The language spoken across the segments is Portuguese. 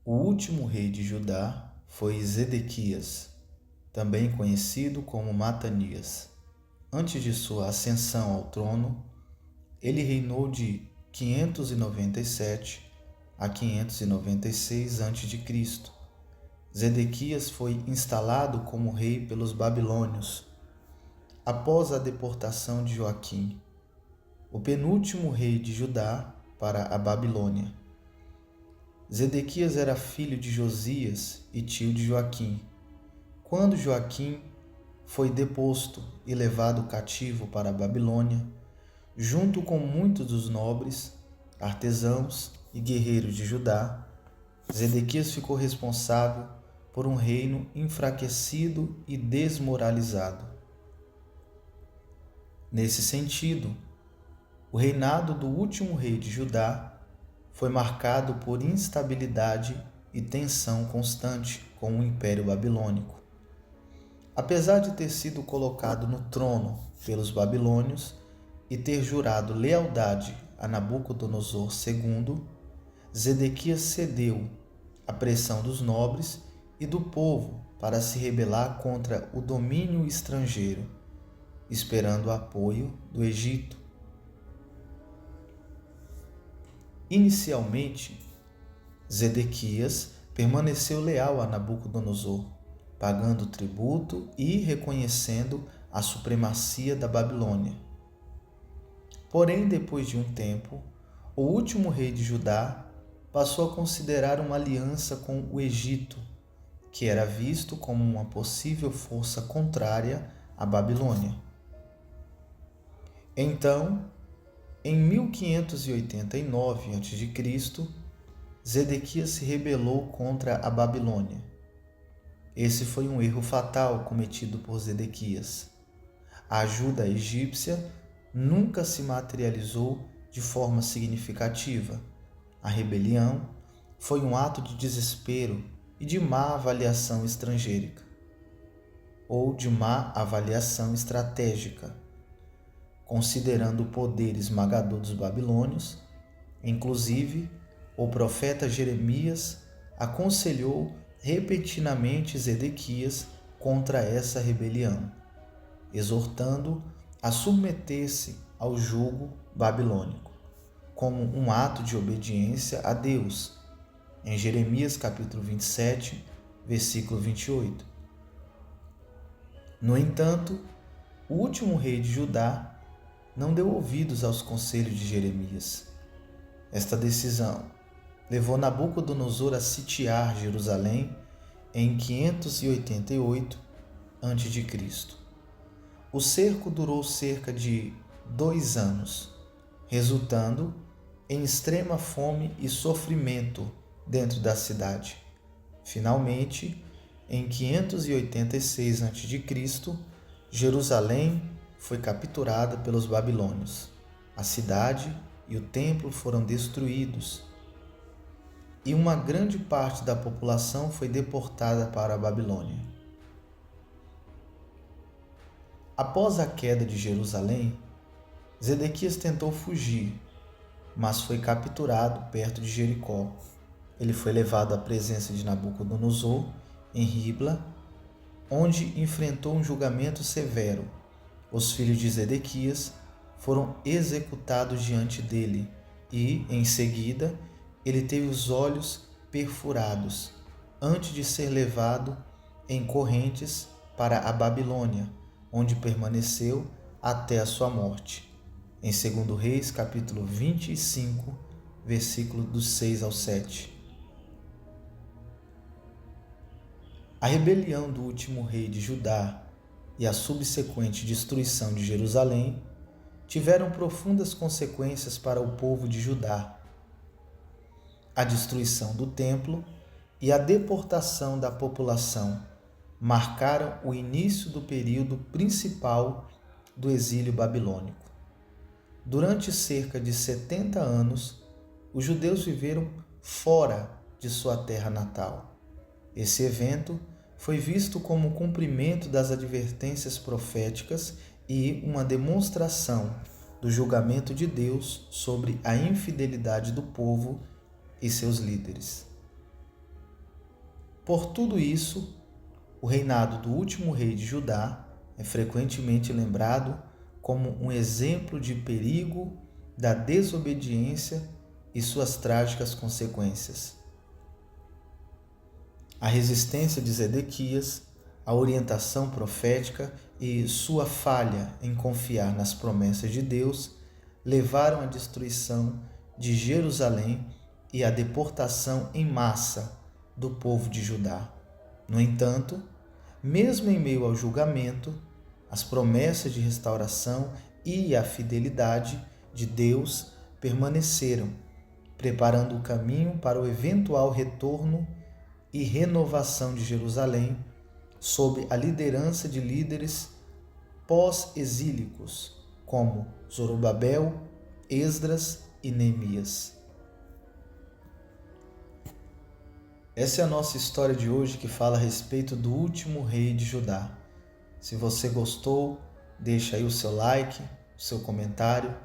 O último rei de Judá foi Zedequias, também conhecido como Matanias. Antes de sua ascensão ao trono, ele reinou de 597 a 596 a.C. Zedequias foi instalado como rei pelos babilônios após a deportação de Joaquim, o penúltimo rei de Judá, para a Babilônia. Zedequias era filho de Josias e tio de Joaquim. Quando Joaquim foi deposto e levado cativo para a Babilônia, junto com muitos dos nobres, artesãos e guerreiros de Judá, Zedequias ficou responsável por um reino enfraquecido e desmoralizado. Nesse sentido, o reinado do último rei de Judá foi marcado por instabilidade e tensão constante com o Império Babilônico. Apesar de ter sido colocado no trono pelos babilônios e ter jurado lealdade a Nabucodonosor II, Zedequias cedeu à pressão dos nobres e do povo para se rebelar contra o domínio estrangeiro, esperando o apoio do Egito. Inicialmente, Zedequias permaneceu leal a Nabucodonosor, pagando tributo e reconhecendo a supremacia da Babilônia. Porém, depois de um tempo, o último rei de Judá passou a considerar uma aliança com o Egito, que era visto como uma possível força contrária à Babilônia. Então, em 1589 a.C., Zedequias se rebelou contra a Babilônia. Esse foi um erro fatal cometido por Zedequias. A ajuda egípcia nunca se materializou de forma significativa. A rebelião foi um ato de desespero e de má avaliação estrangeira, ou de má avaliação estratégica, considerando o poder esmagador dos babilônios. Inclusive, o profeta Jeremias aconselhou repentinamente Zedequias contra essa rebelião, exortando a submeter-se ao jugo babilônico, como um ato de obediência a Deus, em Jeremias capítulo 27, versículo 28. No entanto, o último rei de Judá não deu ouvidos aos conselhos de Jeremias. Esta decisão levou Nabucodonosor a sitiar Jerusalém em 588 a.C. O cerco durou cerca de 2 anos, resultando em extrema fome e sofrimento dentro da cidade. Finalmente, em 586 a.C., Jerusalém foi capturada pelos babilônios. A cidade e o templo foram destruídos e uma grande parte da população foi deportada para a Babilônia. Após a queda de Jerusalém, Zedequias tentou fugir, mas foi capturado perto de Jericó. Ele foi levado à presença de Nabucodonosor em Ribla, onde enfrentou um julgamento severo. Os filhos de Zedequias foram executados diante dele e, em seguida, ele teve os olhos perfurados, antes de ser levado em correntes para a Babilônia, onde permaneceu até a sua morte. Em 2 Reis, capítulo 25, versículo dos 6 ao 7. A rebelião do último rei de Judá e a subsequente destruição de Jerusalém tiveram profundas consequências para o povo de Judá. A destruição do templo e a deportação da população marcaram o início do período principal do exílio babilônico. Durante cerca de 70 anos, os judeus viveram fora de sua terra natal. Esse evento foi visto como o cumprimento das advertências proféticas e uma demonstração do julgamento de Deus sobre a infidelidade do povo e seus líderes. Por tudo isso, o reinado do último rei de Judá é frequentemente lembrado como um exemplo de perigo da desobediência e suas trágicas consequências. A resistência de Zedequias, a orientação profética e sua falha em confiar nas promessas de Deus levaram à destruição de Jerusalém e à deportação em massa do povo de Judá. No entanto, mesmo em meio ao julgamento, as promessas de restauração e a fidelidade de Deus permaneceram, preparando o caminho para o eventual retorno e renovação de Jerusalém sob a liderança de líderes pós-exílicos como Zorobabel, Esdras e Neemias. Essa é a nossa história de hoje que fala a respeito do último rei de Judá. Se você gostou, deixa aí o seu like, o seu comentário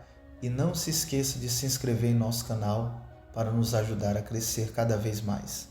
e não se esqueça de se inscrever em nosso canal para nos ajudar a crescer cada vez mais.